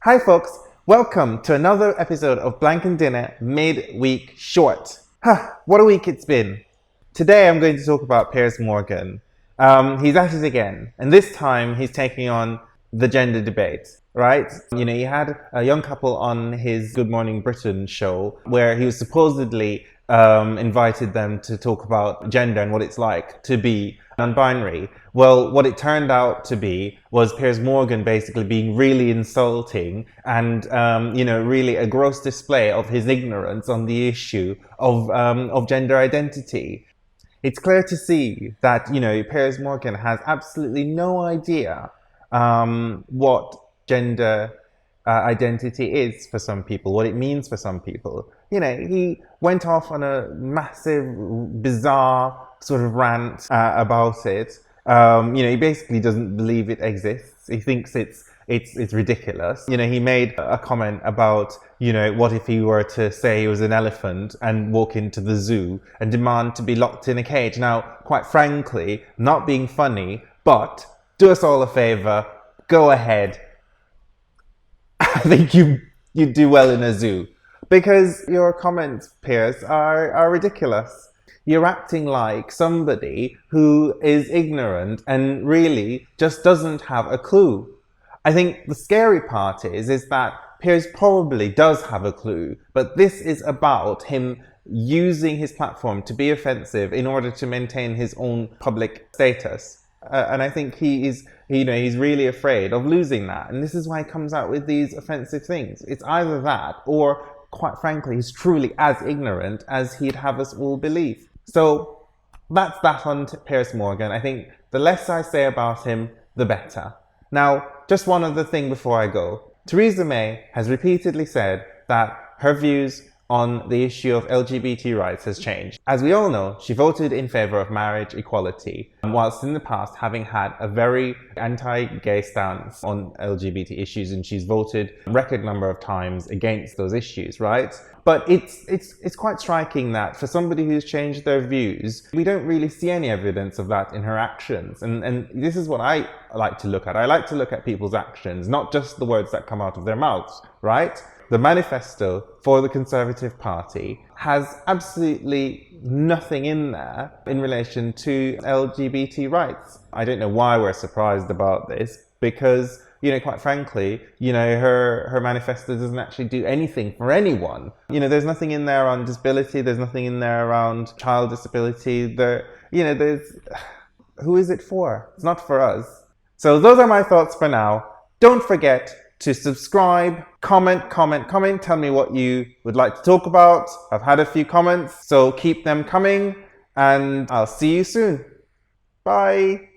Hi folks, welcome to another episode of Blank and Dinner Mid-Week Short. What a week it's been. Today I'm going to talk about Piers Morgan. He's at it again, and this time he's taking on the gender debate, right? He had a young couple on his Good Morning Britain show where he was supposedly invited them to talk about gender and what it's like to be non-binary. Well, what it turned out to be was Piers Morgan basically being really insulting and, really a gross display of his ignorance on the issue of gender identity. It's clear to see that, Piers Morgan has absolutely no idea what gender identity is for some people, what it means for some people. He went off on a massive, bizarre sort of rant about it. He basically doesn't believe it exists. He thinks it's ridiculous. He made a comment about, what if he were to say he was an elephant and walk into the zoo and demand to be locked in a cage. Now, quite frankly, not being funny, but do us all a favor, go ahead. I think you do well in a zoo, because your comments, Piers, are ridiculous. You're acting like somebody who is ignorant and really just doesn't have a clue. I think the scary part is that Piers probably does have a clue, but this is about him using his platform to be offensive in order to maintain his own public status. And I think he's really afraid of losing that. And this is why he comes out with these offensive things. It's either that or, quite frankly, he's truly as ignorant as he'd have us all believe. So that's that on Piers Morgan. I think the less I say about him, the better. Now, just one other thing before I go. Theresa May has repeatedly said that her views on the issue of LGBT rights has changed. As we all know, she voted in favour of marriage equality, whilst in the past having had a very anti-gay stance on LGBT issues, and she's voted a record number of times against those issues, right? But it's quite striking that for somebody who's changed their views, we don't really see any evidence of that in her actions. And this is what I like to look at. I like to look at people's actions, not just the words that come out of their mouths, right? The manifesto for the Conservative Party has absolutely nothing in there in relation to LGBT rights. I don't know why we're surprised about this, because, quite frankly, her manifesto doesn't actually do anything for anyone. There's nothing in there on disability, there's nothing in there around child disability. Who is it for? It's not for us. So those are my thoughts for now. Don't forget to subscribe, comment, tell me what you would like to talk about. I've had a few comments, so keep them coming, and I'll see you soon. Bye.